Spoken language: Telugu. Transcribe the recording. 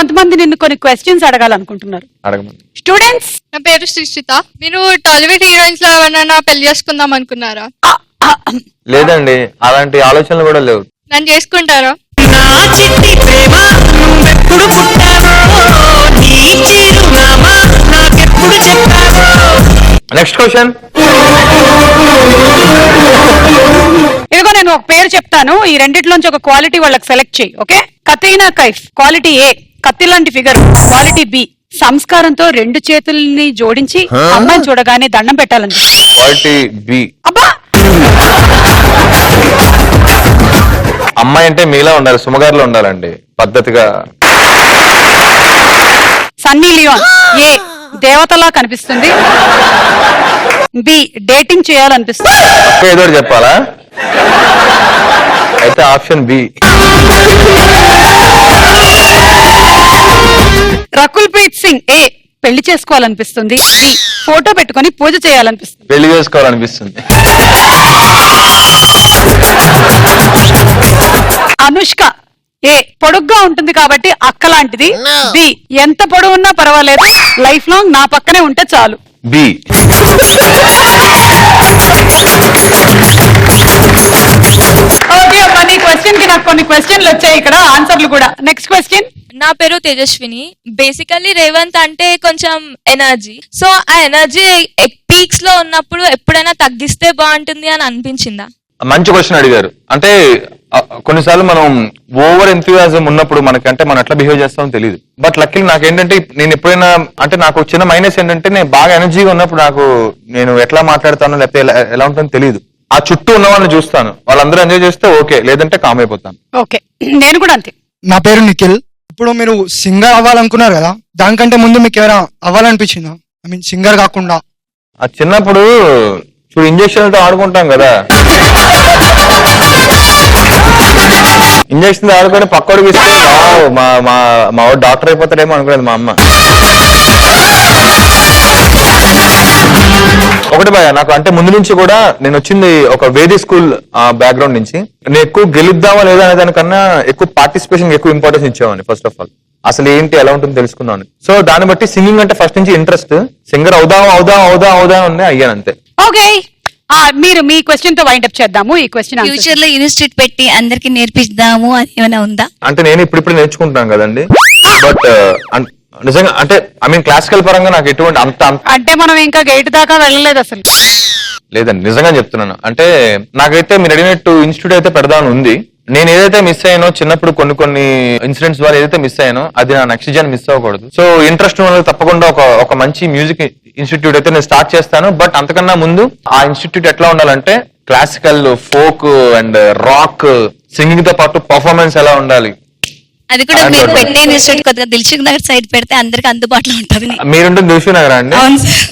కొంతమంది నిన్ను కొన్ని క్వశ్చన్స్ అడగాలనుకుంటున్నారు. అడగమని. స్టూడెంట్స్, నా పేరు శ్రీశ్రిత. మీరు టాలీవుడ్ హీరోయిన్స్ లో ఎవరైనా పెళ్లి చేసుకుందాం అనుకున్నారా? లేదండి, అలాంటి ఆలోచనలు కూడా లేవు. నన్ను చేసుకుంటారా? Next question. ఇదిగో నేను ఒక పేరు చెప్తాను, ఈ రెండిట్లోంచి ఒక క్వాలిటీ వాళ్ళకి సెలెక్ట్ చేయి. ఓకే? కతీనా కైఫ్ క్వాలిటీ ఏ, కత్తి లాంటి ఫిగర్. క్వాలిటీ బి, సంస్కారంతో రెండు చేతుల్ని జోడించి అమ్మాయిని చూడగానే దండం పెట్టాలని. Quality B. అబ్బా, అమ్మాయి అంటే మీలా ఉండాలి, సుమగారులో ఉండాలండి పద్ధతిగా. Sunny Leone. ఏ, దేవతలా కనిపిస్తుంది. బి, డేటింగ్ చేయాలనిపిస్తుంది. ఏదో చెప్పాలా? అయితే ఆప్షన్ బి. రకుల్ ప్రీత్ సింగ్. ఏ, పెళ్లి చేసుకోవాలనిపిస్తుంది. బి, ఫోటో పెట్టుకొని పూజ చేయాలనిపిస్తుంది. పెళ్లి చేసుకోవాలనిపిస్తుంది. అనుష్క. ఏ, పొడుగ్గా ఉంటుంది కాబట్టి అక్క లాంటిది. బి, ఎంత పొడుగు ఉన్నా పర్వాలేదు, లైఫ్ లాంగ్ నా పక్కనే ఉంటే చాలు. బి. ఓకే అమ్మా, నీ క్వశ్చన్ కి నాకు కొన్ని క్వశ్చన్లు వచ్చాయి, ఇక్కడ ఆన్సర్లు కూడా. Next question. నా పేరు తేజస్విని. బేసికల్లీ రేవంత్ అంటే కొంచెం ఎనర్జీ. సో ఆ ఎనర్జీ పీక్స్ లో ఉన్నప్పుడు ఎప్పుడైనా తగ్గిస్తే బాగుంటుంది అని అనిపించిందా? మంచి క్వశ్చన్ అడిగారు. అంటే కొన్నిసార్లు మనం ఓవర్ ఎంతూజియాజం ఉన్నప్పుడు మనకి అంటే మనం ఎట్లా బిహేవ్ చేస్తామో తెలియదు. బట్ లక్కీ నాకేంటంటే నేను ఎప్పుడైనా అంటే నాకు చిన్న మైనస్ ఏంటంటే నేను బాగా ఎనర్జీగా ఉన్నప్పుడు నాకు నేను ఎట్లా మాట్లాడతానో లేకపోతే ఎలా ఉంటుందో తెలియదు. ఆ చుట్టూ ఉన్న వాళ్ళని చూస్తాను, వాళ్ళందరూ ఎంజాయ్ చేస్తే ఓకే, లేదంటే కామ్ అయిపోతాను. ఓకే, నేను కూడా అంతే. నా పేరు నిఖిల్. ఇప్పుడు మీరు సింగర్ అవ్వాలనుకున్నారు కదా, దానికంటే ముందు మీకు ఎవరైనా అవ్వాలనిపించిందా? ఐ మీన్ సింగర్ కాకుండా. ఆ చిన్నప్పుడు చూడు ఇంజక్షన్లతో ఆడుకుంటాం కదా, ఇంజక్షన్ ఆడుకొని పక్కడికి ఇస్తే మా డాక్టర్ అయిపోతాడేమో అనుకునేది మా అమ్మ. ఒకటి భయ నాకు అంటే ముందు నుంచి కూడా నేను వచ్చింది ఒక వేది స్కూల్ బ్యాక్గ్రౌండ్ నుంచి. నేను ఎక్కువ గెలుద్దామా లేదా అనే దానికన్నా ఎక్కువ పార్టిసిపేషన్ ఎక్కువ ఇంపార్టెన్స్ ఇచ్చేవాడిని. ఫస్ట్ ఆఫ్ ఆల్ అసలు ఏంటి ఎలా ఉంటుంది తెలుసుకున్నాను. సో దాన్ని బట్టి సింగింగ్ అంటే ఫస్ట్ నుంచి ఇంట్రెస్ట్. సింగర్ అవుదాం ఉంది, అయ్యాను అంతే. ఓకే, మీరు మీ క్వశ్చన్ తో వైండ్ అప్ చేద్దాము. ఈ క్వశ్చన్ ఫ్యూచర్ లో ఇన్స్టిట్యూట్ పెట్టి అందరికి నేర్పిద్దాము అని ఏమైనా ఉందా? అంటే నేను ఇప్పుడు నేర్చుకుంటున్నాను కదండి. బట్ నిజంగా అంటే ఐ మీన్ క్లాసికల్ పరంగా నాకు ఎటువంటి అంత అంటే మనం ఇంకా గేట్ దాకా వెళ్ళలేదు అసలు. లేదండి, నిజంగా చెప్తున్నాను. అంటే నాకైతే మీరు అడిగినట్టు ఇన్స్టిట్యూట్ అయితే పెడదామని ఉంది. నేను ఏదైతే మిస్ అయ్యానో చిన్నప్పుడు కొన్ని ఇన్సిడెంట్స్ ద్వారా ఏదైతే మిస్ అయ్యానో అది నా నెక్స్ట్ జన్ మిస్ అవ్వకూడదు. సో ఇంట్రెస్ట్ ఉన్న తప్పకుండా ఒక మంచి మ్యూజిక్ ఇన్స్టిట్యూట్ అయితే నేను స్టార్ట్ చేస్తాను. బట్ అంతకన్నా ముందు ఆ ఇన్స్టిట్యూట్ ఎట్లా ఉండాలంటే classical, folk and rock, singing తో పాటు పర్ఫార్మెన్స్ ఎలా ఉండాలి. అది కూడా మీరు పెట్టే ఇన్స్టిట్యూట్ కొద్దిగా దిల్సుఖ్ నగర్ సైడ్ పెడితే అందరికి అందుబాటులో ఉంటుంది. మీరుంటుంది దిల్సుఖ్ నగర్ అండి? అవును సార్.